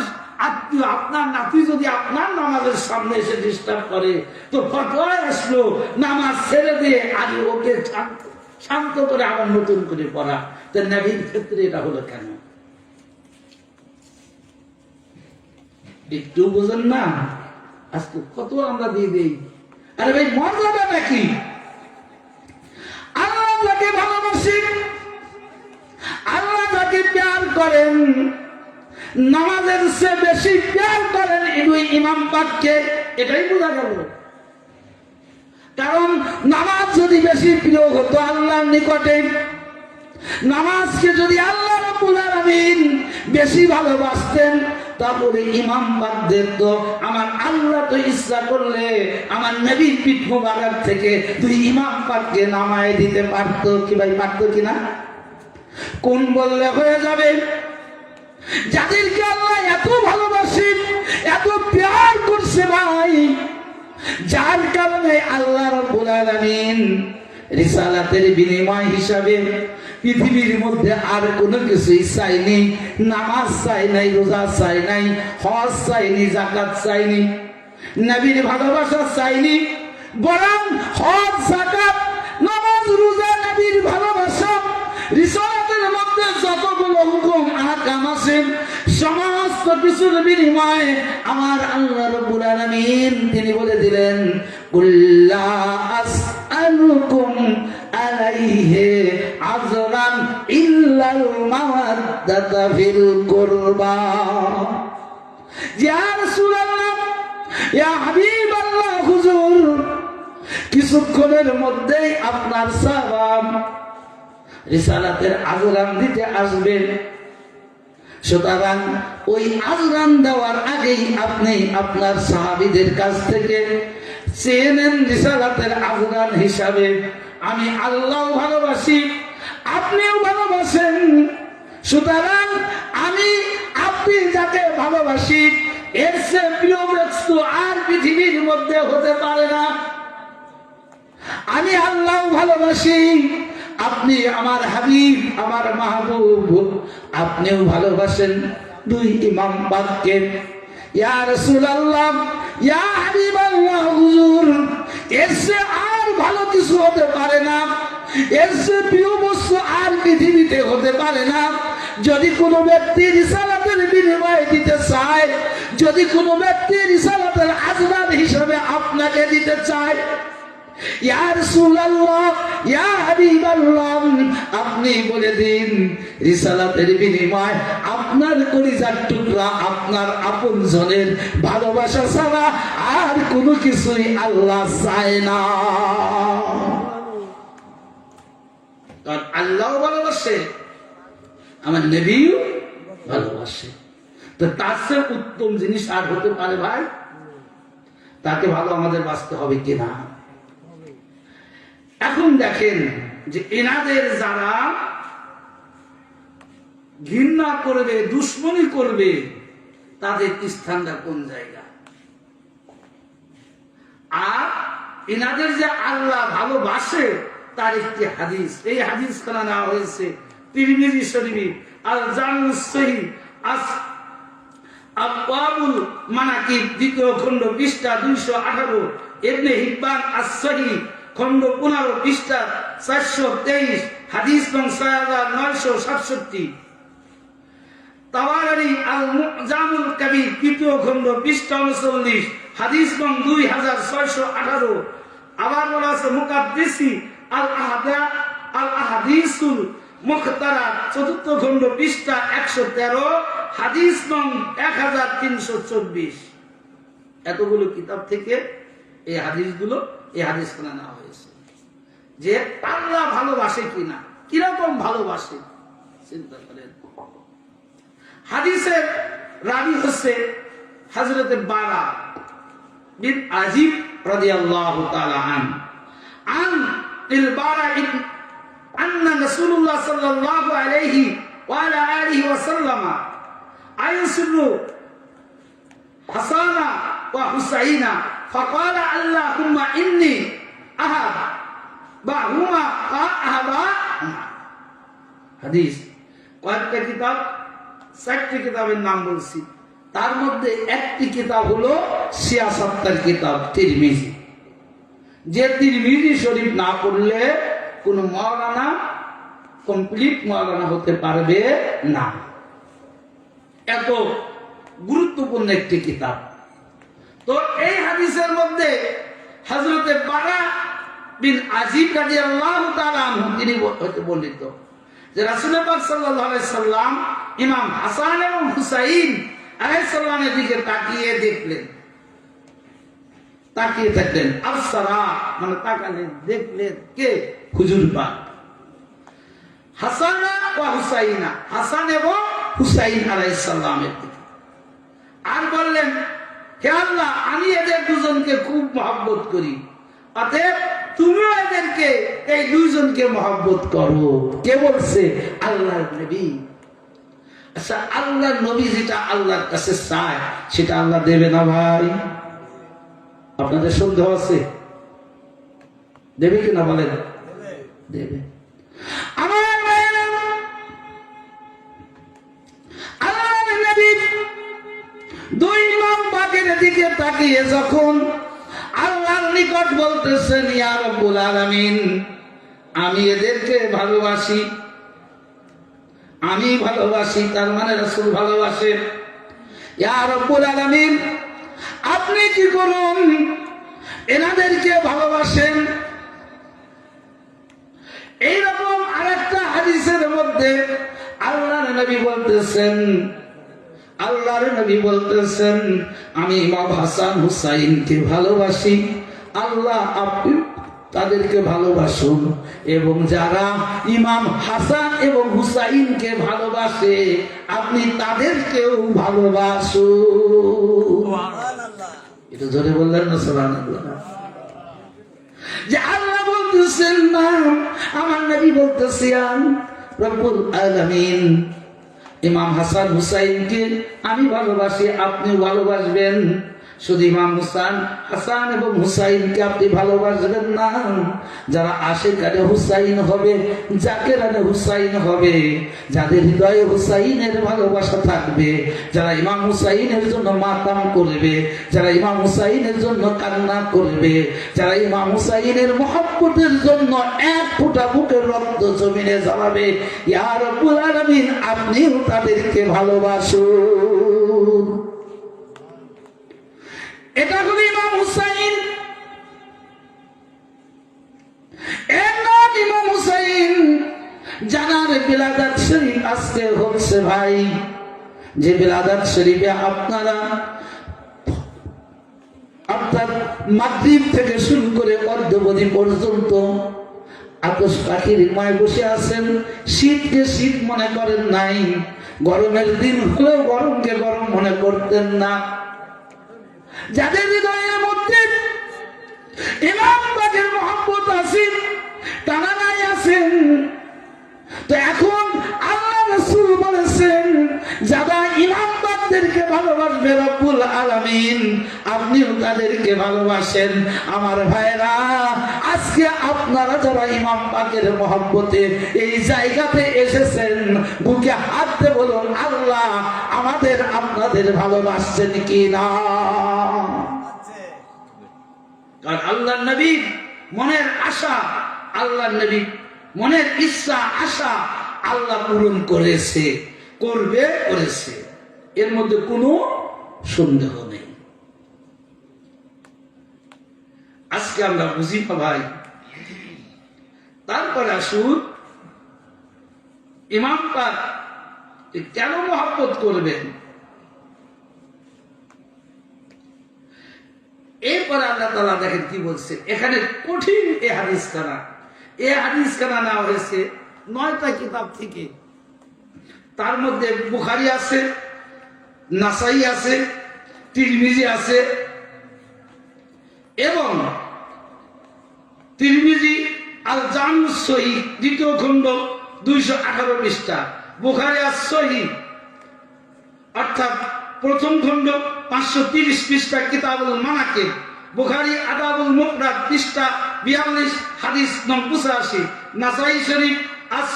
আত্মীয়, আপনার নাতি যদি আপনার নামাজের সামনে এসে ডিস্টার্ব করে, তো ফতোয়ায় আসলো নামাজ ছেড়ে দিয়ে আগে ওকে শান্ত করে আবার নতুন করে পড়া। তো নবীর ক্ষেত্রে এটা হলো কেন? একটু বোঝেন না? আজকে কত আমরা দিয়ে দিই। আরে ভাই, মর্যাদা নাকি? আল্লাহ যাকে ভালোবাসেন, আল্লাহ যাকে প্যার করেন, নামাজের চেয়ে বেশি প্যার করেন এই ইমাম পাককে, এটাই বোঝা গেল। কারণ নামাজ যদি বেশি প্রিয় হতো আল্লাহর নিকটে, নামাজকে যদি আল্লাহ রাব্বুল আলামিন বেশি ভালোবাসতেন, তারপরে ইমাম পাকদের তো আমার আল্লাহ তো ইচ্ছা করলে আমার নবীর পিঠ মোবারক থেকে দুই ইমাম পাককে নামায় দিতে পারতো। কি ভাই, পারতো কিনা? কোন বললে হয়ে যাবে? যাদেরকে আল্লাহ এত ভালোবাসেন, এত প্যার করছে ভাই, যার কারণে আল্লাহ রাব্বুল আলামিন রিসালাতের বিনিময় হিসাবে পৃথিবীর মধ্যে আর কোনো কিছুই চাইনি। নামাজ চাই নাই, রোজা চাই নাই, হজ চাইনি, যাকাত চাইনি, নবীর ভালোবাসা চাইনি, বরং হজ, যাকাত, নামাজ, রোজা, নবীর ভালোবাসা, রিসালাতের মধ্যে যতগুলো হুকুম আহকাম আছে সমস্ত কিছুর বিনিময়ে আমার আল্লাহ রাব্বুল আলামিন তিনি বলে দিলেন, কুল্লা আসআলু হাদ্দাতা ফিল কুরবা। ইয়া রাসূলুল্লাহ, ইয়া হাবিবাল্লাহ, হুজুর কিছুক্ষণের মধ্যেই আপনার সাহাবা রিসালাতের আজরান দিতে আসবেন। সুতরাং ওই আজরান দেওয়ার আগেই আপনি আপনার সাহাবীদের কাছ থেকে চেয়ে নেন রিসালাতের আজরান হিসাবে, আমি আল্লাহ ভালোবাসি, আপনিও ভালোবাসেন। সুতরাং আমি আপনি যাকে ভালোবাসি এর চেয়ে প্রিয় বস্তু আর পৃথিবীর মধ্যে হতে পারে না। আমি আল্লাহ ভালোবাসি, আপনি আমার হাবিব, আমার মাহবুব, আপনিও ভালোবাসেন। দুই ইমাম পাককে ইয়া রাসূলুল্লাহ, ইয়া হাবিবাল্লাহ, হুজুর এর চেয়ে আর ভালো কিছু হতে পারে না, এর চেয়ে প্রিয় বস্তু আর পৃথিবীতে হতে পারে না। যদি কোনো ব্যক্তি রিসালাতের বিনিময়ে দিতে চায়, যদি কোনো ব্যক্তি রিসালাতের আজরান হিসাবে আপনাকে দিতে চায়, ইয়া রাসূলুল্লাহ, ইয়া হাবিবাল্লাহ, আপনি বলে দিন রিসালাতের বিনিময় আপনার কলিজার টুকরা, আপনার আপনজনের ভালোবাসা ছাড়া আর কোনো কিছুই আল্লাহ চায় না। কারণ আল্লাহ ভালোবাসে, আমার নবীও ভালোবাসে। তো তার চেয়ে উত্তম জিনিস আর হতে পারে ভাই? তাকে ভালো আমাদের বাঁচতে হবে কিনা? এখন দেখেন যে এনাদের যারা ঘৃণা করবে, দুশ্মনী করবে, তাদের স্থানটা কোন জায়গা? আর এনাদের যে আল্লাহ ভালোবাসে তার একটি হাদিস, এই হাদিস খানা নেওয়া হয়েছে তিরমিজি শরীফে আল জামিউস সহিহ আবওয়াবুল মানাকিব, দ্বিতীয় খণ্ড, পৃষ্ঠা 218, ইবনে হিব্বান আস-সহিহ খণ্ড 15, পৃষ্ঠা 423, হাদিস নং 6967, তাওয়ারানি আল মুজামুল কবির, তৃতীয় খণ্ড, পৃষ্ঠা 39, হাদিস নং 2618। আবার বলা আছে মুকাদ্দিসি আল আহাদিসুল মুখতারা, চতুর্থ খণ্ড, পৃষ্ঠা 113, হাদিস নং 1324। এতগুলো কিতাব থেকে এই হাদিসগুলো, এই হাদিস খানা নেওয়া হয়েছে যে আল্লাহ ভালোবাসে কিনা, কিরকম ভালোবাসে চিন্তা করেন। হাদিসের রাবি হচ্ছে হযরত বারা বিন আজিব রাদিয়াল্লাহু তাআলা আন ইল বারা আন্না রাসূলুল্লাহ সাল্লাল্লাহু আলাইহি ওয়া আলা আলিহি ওয়া সাল্লামা আয়াসুল্লু হাসানা ওয়া হুসাইনা ফাকালা আল্লাহুম্মা ইন্নী আহাব বাহুমা আহাবা। হাদিস কয়েকটা কিতাব, 4টি কিতাবের নাম বলছি, তার মধ্যে একটি কিতাব হলো সিয়াসাতের কিতাব তিরমিজি, যে তিরমিজি শরীফ না পড়লে কোন মাওলানা কমপ্লিট মাওলানা হতে পারবে না। এত গুরুত্বপূর্ণ একটি কিতাব। তো এই হাদিসের মধ্যে হযরতে বারা বিন আজিব রাদিয়াল্লাহু তাআলা আনহু তিনি বর্ণিত যে রাসূল পাক সাল্লাল্লাহু আলাইহি সাল্লাম ইমাম হাসান এবং হুসাইন আলাইহিস সালামের দিকে তাকিয়ে দেখলেন, তাকিয়ে থাকলেন। আবসারা মানে তাকালেন, দেখলেন কে? হুজুর পাক হাসান ওয়া হুসাইনা, হাসান এবং হুসাইন আলাইহিস সালামের দিকে। আর বললেন, হে আল্লাহ, আমি এদের দুজনকে খুব মহব্বত করি, অতএব তুমিও এদেরকে, এই দুইজনকে মহব্বত করো। কে বলছে? আল্লাহর নবী। আচ্ছা, আল্লাহর নবী যেটা আল্লাহর কাছে চায় সেটা আল্লাহ দেবে না ভাই? আপনাদের সন্দেহ আছে? দেবে কিনা বলেন? দেবে। আমার ভাইয়েরা, আল্লাহর নবী দুই ইমাম পাকের দিকে তাকিয়ে যখন আল্লাহর নিকট বলতেছেন, ইয়া রাব্বুল আলামিন, আমি এদেরকে ভালোবাসি, আমি ভালোবাসি, তার মানে রাসূল ভালোবাসে। ইয়া রাব্বুল আলামিন, আপনি কি করুন, এনাদেরকে ভালোবাসেন। এইরকম আরেকটা হাদিসের মধ্যে আল্লাহর নবী বলতেছেন, আল্লাহর নবী বলতেছেন, আমি ইমাম হাসান হুসাইনকে ভালোবাসি, আল্লাহ আপনি তাদেরকে ভালোবাসুন, এবং যারা ইমাম হাসান এবং হুসাইনকে ভালোবাসে আপনি তাদেরকেও ভালোবাসুন। এটা জোরে বললেন না সুবহানাল্লাহ? যে আল্লাহ বলতেছেন না, আমার নবী বলতেছেন, রব্বুল আলামিন ইমাম হাসান হুসাইনকে আমি ভালোবাসি, আপনি ভালোবাসবেন। শুধু ইমাম হাসান এবং হুসাইনকে আপনি ভালোবাসবেন না, যারা আশিকানে হুসাইন হবে, জাকেরানে হুসাইন হবে, যাদের হৃদয়ে হুসাইনের ভালোবাসা থাকবে, যারা ইমাম হুসাইনের জন্য মাতাম করবে, যারা ইমাম হুসাইনের জন্য কান্না করবে, যারা ইমাম হুসাইনের মহব্বতের জন্য এক ফোঁটা বুকের রক্ত জমিনে ঝরাবে, ইয়া রাব্বুল আলামিন আপনিও তাদেরকে ভালোবাসুন। এটা হলো ইমাম হুসাইন। এর নাম ইমাম হুসাইন, জানার বিলাদাত শরীফ আজকে হচ্ছে ভাই। যে বিলাদাত শরীফে আপনারা অর্থাৎ মাগরিব থেকে শুরু করে অর্ধবধি পর্যন্ত আকাশ পাখির মায় বসে আছেন, শীতকে শীত মনে করেন নাই, গরমের দিন হলেও গরমকে গরম মনে করতেন না। যাদের হৃদয়ের মধ্যে ইমাম পাকের মহব্বত আছে, টানা নাই আছেন, তো এখন আল্লাহ রাসূল বলেছেন, যারা ইমাম পাকদেরকে ভালোবাসবে রব্বুল আলামিন আপনিও তাদেরকে ভালোবাসেন। আমার ভাইরা, আজকে আপনারা যারা ইমাম পাকের মহব্বতে এই জায়গাতে এসেছেন, বুকে হাত দিয়ে বলুন, আল্লাহ আমাদের আপনাদের ভালোবাসছেন কি না? কারণ আল্লাহর নবীর মনের আশা, আল্লাহর নবী মনের ইচ্ছা আশা আল্লাহ পূরণ করেছে, করবে, করেছে, এর মধ্যে কোনো সন্দেহ নেই। আজকে আমরা বুঝি না ভাই। তারপরে আসুন, ইমাম পাক কেন মহব্বত করবেন? এরপরে আল্লাহ তাআলা দেখেন কি বলছে, এখানে কঠিন এ হাদিস খানা, এ হাদিস খানা নেওয়া হয়েছে 9টা কিতাব থেকে। তার মধ্যে বুখারী আছে, নাসাই আছে, তিরমিজি আছে, এবং তিরমিজি আল জামিউস সহিহ 2য় খণ্ড 218 পৃষ্ঠা, বুখারী আস-সহিহ অর্থাৎ 1ম খণ্ড 530 পৃষ্ঠা কিতাবুল মানাকিব, বুখারী আদাবুল মুফরাদ পৃষ্ঠা 42 হাদিস নং 85, নাসাই শরীফ আস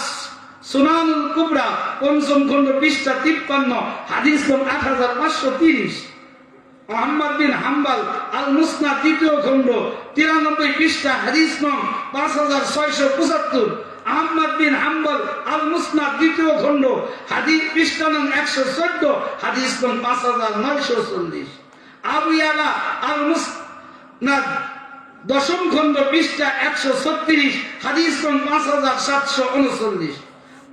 সুনানুল কুবরা 5ম খণ্ড পৃষ্ঠা 53 হাদিস নং 8530, মুহাম্মদ বিন হাম্বল আল মুসনাদ 2য় খণ্ড 93 পৃষ্ঠা হাদিস নং 5675, আহমদ বিন হাম্বল আল মুসনাদ 2য় খণ্ড হাদিস পৃষ্ঠা নং 114 হাদিস নং 5940, আবু ইয়ালা আল মুসনাদ 10ম খণ্ড পৃষ্ঠা 136 হাদিস নং 5739,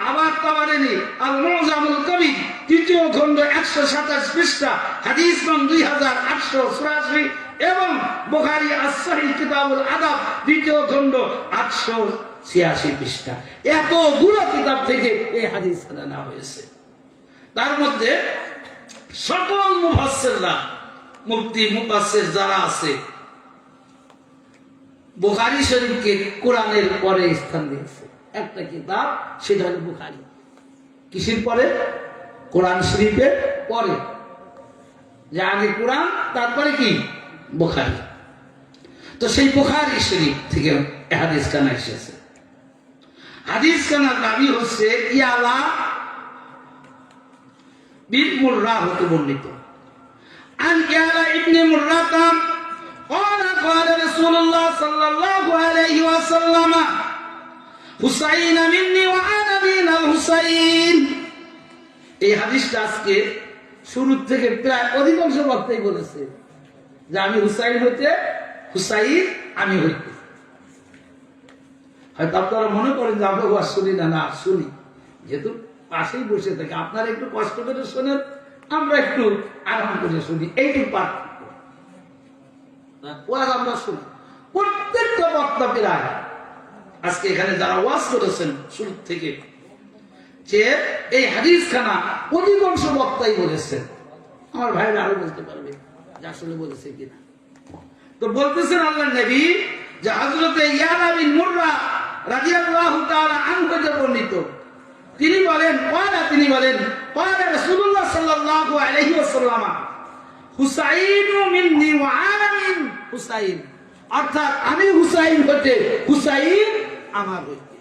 আবার তাবারানী আল মুজামুল কবির 3য় খণ্ড 127 পৃষ্ঠা হাদিস নং 2884, এবং বুখারী আস-সহিহ কিতাবুল আদাব 2য় খণ্ড 886 পৃষ্ঠা। এতগুলো কিতাব থেকে এই হাদিস আনা হয়েছে। তার মধ্যে সকল মুফাসসিররা, মুফতি মুফাসসির যারা আছে, বুখারী শরীফকে কোরআনের পরে স্থান দিয়েছে। একটা কিতাব, সেটা হলো বুখারী। কিসের পরে? কোরআন শরীফের পরে। যে আগে কোরআন, তারপরে কি? বুখারী। তো সেই বুখারী শরীফ থেকে হাদিস কানা এসেছে। হাদিস কানার দাবি হচ্ছে ইয়ালা বিন মুররা হতে বর্ণিত। আন ইয়ালা ইবনে মুররাতা قال قال رسول الله صلى الله عليه وسلم হুসাইন মিন্নি ওয়া আনা মিনাল হুসাইন। এই হাদিসটা আজকে শুরু থেকে প্রায় অধিকাংশ বক্তাই বলেছে যে আমি হুসাইন হইতে, হুসাইন আমি হইতে। হয়তো আপনারা মনে করেন যে আমরা ওয়াজ শুনি না, না শুনি, যেহেতু পাশেই বসে থাকে, আপনারা একটু কষ্ট করে শোনেন, আমরা একটু আরাম করে শুনি, এইটুকু পার্থক্য। ওয়াজ আমরা শুনি, প্রত্যেকটা বক্তা প্রায় আজকে এখানে যারা ওয়াজ করেছেন শুরু থেকে, যে এই হাদিস খানা অধিকাংশ বক্তাই বলেছেন। আমার ভাইরা আরো বলতে পারবে যে আসলে বলেছে কিনা। তো বলতেছেন আল্লাহ নবী যে হযরতে ইয়ালা বিন মুররা রাদিয়াল্লাহু তাআলা আনহু থেকে বর্ণিত, তিনি বলেন ক্বালা রাসূলুল্লাহ সাল্লাল্লাহু আলাইহি ওয়াসাল্লাম হুসাইনু মিন্নি ওয়া আনা মিন হুসাইন, অর্থাৎ আমি হুসাইন হতে, হুসাইন আমার হইতে।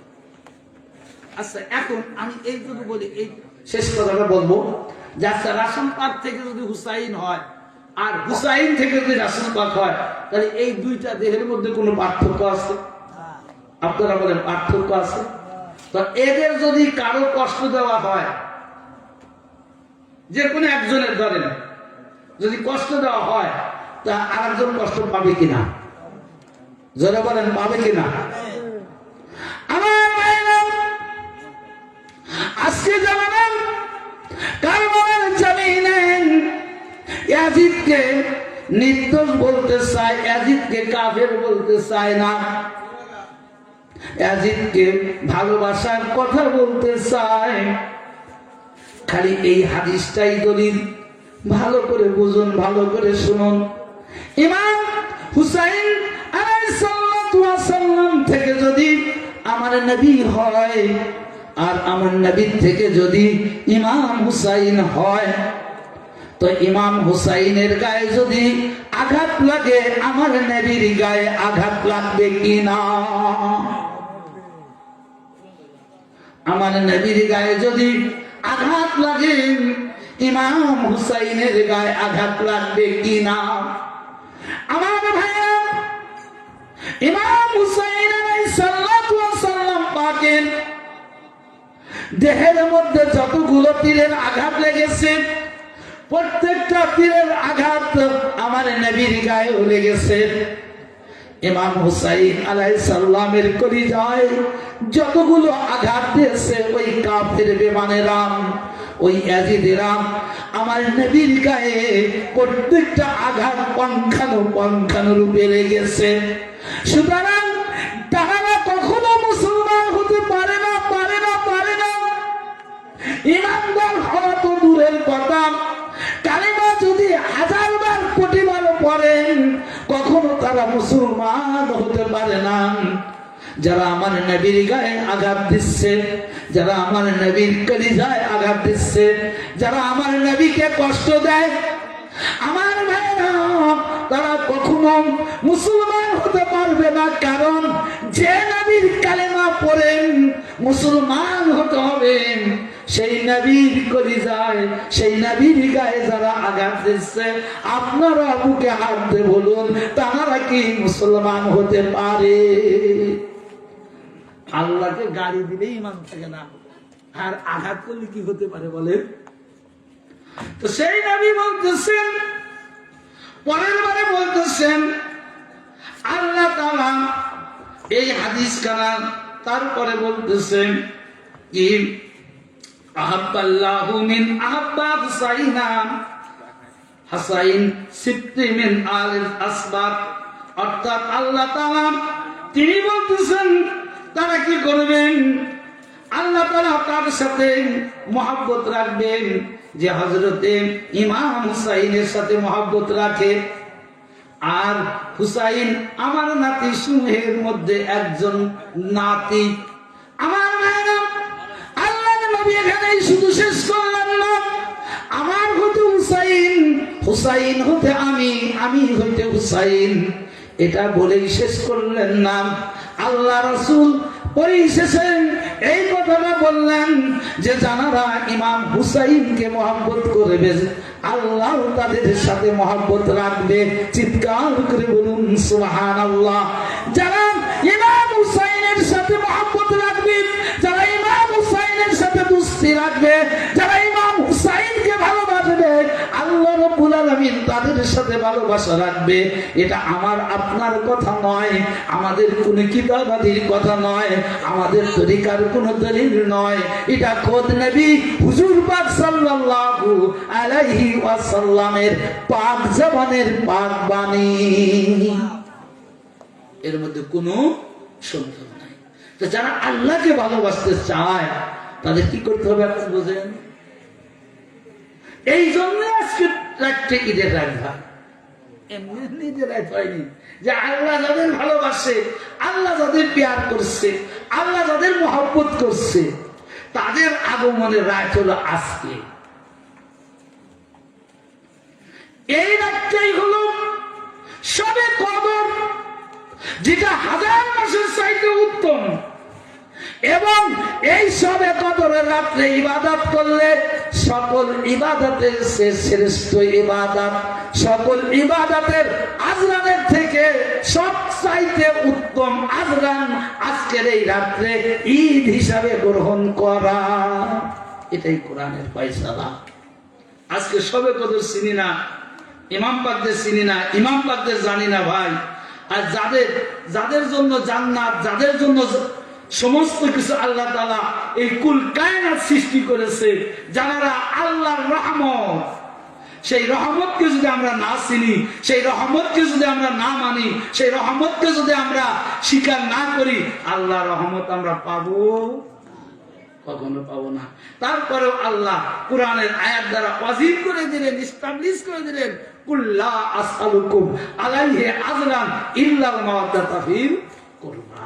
আচ্ছা, এখন আমি এই যদি বলি, এই শেষ কথাটা বলবো যে আচ্ছা, রাসূল পাক থেকে যদি হুসাইন হয় আর হুসাইন থেকে যদি রাসূল পাক হয়, তাহলে এই দুইটা দেহের মধ্যে কোনো পার্থক্য আছে? আপনারা বলেন পার্থক্য আছে? তো এদের যদি কারো কষ্ট দেওয়া হয়, যে কোনো একজনের ধরেন যদি কষ্ট দেওয়া হয়, তা আরেকজন কষ্ট পাবে কিনা? জোরে বলেন, পাবে কিনা? আমার ভাইরা, আজকে জানাবেন কারবালার জমিনে ইয়াজিদকে নির্দোষ বলতে চায়, ইয়াজিদকে কাফের বলতে চায় না, ইয়াজিদকে ভালোবাসার কথা বলতে চায়। খালি এই হাদিসটাই দলিল, ভালো করে বুঝুন, ভালো করে শুনুন। ইমাম হুসাইন আলাইহিস সালাতু ওয়াস সালাম থেকে যদি আমার নবী হয়, আর আমার নবীর থেকে যদি ইমাম হুসাইন হয়, তো ইমাম হুসাইনের গায়ে যদি আঘাত লাগে, আমার নবীর গায়ে আঘাত লাগবে কিনা? আমার নবীর গায়ে যদি আঘাত লাগে, ইমাম হুসাইনের গায়ে আঘাত লাগবে কিনা? আমার ভাইয়া, ইমাম হুসাইন আলাইহিস সালাতু ওয়াস সালাম পাকের দেহের মধ্যে যতগুলো তীরের আঘাত লেগেছে, প্রত্যেকটা তীরের আঘাত আমার নবীর গায়ে লেগেছে। ইমাম হুসাইন আলাইহিস সালামের কলিজায় যতগুলো আঘাত দিয়েছে ওই কাফের বেঈমানেরা, ওই ইয়াজিদেরা আমার নবীর গায়ে প্রত্যেকটা আঘাত পঙ্খানু রূপে লেগেছে। সুতরাং তারা কখনো মুসলমান হতে পারে না। ইমানদার হওয়া তো দূরের কথা, কালিমা যদি 1000 বার কোটি বার পড়েন, কখনো তারা মুসলমান হতে পারে না। যারা আমার নবীর গায়ে আঘাত দিচ্ছে, যারা আমার নবীর কলিজায় আঘাত দিচ্ছে, যারা আমার নবীকে কষ্ট দেয়, আমার ভাইরা, তারা কখনো মুসলমান হতে পারবে না। কারণ যে নবীর কালেমা পড়েন মুসলমান হতে হবে, সেই নবীর কলিজায়, সেই নবীর গায়ে যারা আঘাত দিচ্ছে, আপনারা বুকে হাত দিয়ে বলুন, তারা কি মুসলমান হতে পারে? আল্লাহকে গাড়ি দিলেই ইমান থাকে না, আর আঘাত করলে কি হতে পারে বলেন? তো সেই নবী বলতেছেন, পরের বারে বলতেছেন আল্লাহ তাআলা এই হাদিস কানা, তারপরে বলতেছেন কি আহাব্বাল্লাহু মিন আহাব্বা হুসাইনা হুসাইন সিবতি মিন আলিল আসবাব, অর্থাৎ আল্লাহ তাআলা তিনি বলতেছেন তারা কি করবেন? আল্লাহ তাআলা তার সাথে মহব্বত রাখবেন, যে হযরতে ইমাম হুসাইনের সাথে মহব্বত রাখে। আর হুসাইন আমার নাতি সমূহের মধ্যে একজন নাতি। আমার ভাইরা, আল্লাহর নবী এখানেই শুধু শেষ করলেন না, আমার হতে হুসাইন, হুসাইন হতে আমি হইতে হুসাইন, এটা বলেই শেষ করলেন না। আল্লাহ রাসূল পরিশেষে এই কথাটা বললেন যে যারা ইমাম হুসাইনকে মহব্বত করবে, আল্লাহ তাদের সাথে মহব্বত রাখবে। চিৎকার করে বলুন সুবহানাল্লাহ। যারা ইমাম হুসাইনের সাথে মহব্বত রাখবে, যারা ইমাম হুসাইনের সাথে দোস্তি রাখবে, যারা ইমাম হুসাইনকে ভালোবাসবে, আল্লাহ রাব্বুল আলামিন তাদের সাথে ভালোবাসা রাখবে, এটা আমার আপনার কথা নয়, আমাদের কোনো কিতাবাদির কথা নয়, আমাদের তরিকার কোনো দলিল নয়, এটা খোদ নবী হুজুর পাক সাল্লাল্লাহু আলাইহি ওয়াসাল্লামের পাক জবানের পাক বাণী। এর মধ্যে কোনো সন্দেহ নাই। তো যারা আল্লাহকে ভালোবাসতে চায় তাদের কি করতে হবে আপনি বোঝেন? এই জন্য আজকে রাখতে ঈদের রাখবা, এমনি নিজের রাত হয়নি যে আল্লাহ যাদের ভালোবাসে, আল্লাহ যাদের প্যার করছে, আল্লাহ যাদের মহব্বত করছে, তাদের আগমনের রাত হলো আজকে। এই রাতটাই হলো সবে কদর, যেটা হাজার মাসের চাইতে উত্তম। এবং এই সবে কদরের রাত্রে ইবাদত করলে সকল ইবাদতের শ্রেষ্ঠ ইবাদত, সকল ইবাদতের আজরানের থেকে সব চাইতে উত্তম আজরান আজকের এই রাত্রে ঈদ হিসাবে গ্রহণ করা। এটাই কোরআনের ফয়সালা। আজকে সবে কদর চিনি না, ইমাম পাকদের চিনি না, ইমাম পাকদের জানি না ভাই। আর যাদের জন্য জান্নাত, যাদের জন্য সমস্ত কিছু আল্লাহ তাআলা এই কুল কায়নাত সৃষ্টি করেছে, যারা আল্লাহর রহমত, সেই রহমতকে যদি আমরা না চিনি, সেই রহমতকে যদি আমরা না মানি, সেই রহমতকে যদি আমরা স্বীকার না করি, আল্লাহর রহমত আমরা পাবো? কখনো পাবো না। তারপরেও আল্লাহ কোরআনের আয়াত দ্বারা ওয়াজিব করে দিলেন, এস্টাবলিশ করে দিলেন, কুল্লা আসআলুকুম আলাইহি আজরান ইল্লাল মাওয়াদ্দাতা ফিল কুরবা।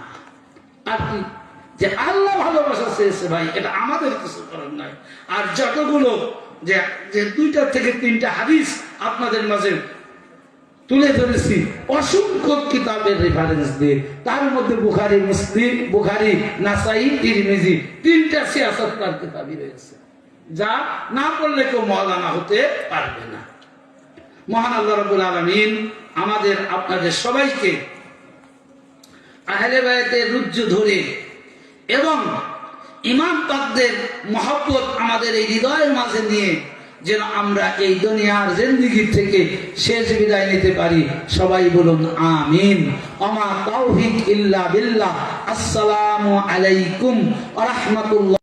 আর কি যে আল্লাহ ভালোবাসা চেয়েছে ভাই, এটা আমাদের কিছু করার নাই। আর যতগুলো যে 2টা থেকে 3টা হাদিস আপনাদের মাঝে তুলে ধরেছি অসংখ্য কিতাবের রেফারেন্স দিয়ে, তার মধ্যে বুখারী, মুসলিম, বুখারী, নাসাই, তিরমিজি 3টা সিয়াসতকার কিতাবই রয়েছে, যা না পড়লে কেউ মাওলানা হতে পারবে না। মহান আল্লাহ রাব্বুল আলামিন আমাদের আপনাদের সবাইকে আহলে বায়তের রুজ্জু ধরে এবং ইমাম পাকদের মহব্বত আমাদের এই হৃদয়ের মাঝে নিয়ে যেন আমরা এই দুনিয়ার জিন্দেগি থেকে শেষ বিদায় নিতে পারি। সবাই বলুন আমিন। ওমা তাওফিক ইল্লা বিল্লাহ। আসসালামু আলাইকুম ওয়া রাহমাতুল্লাহ।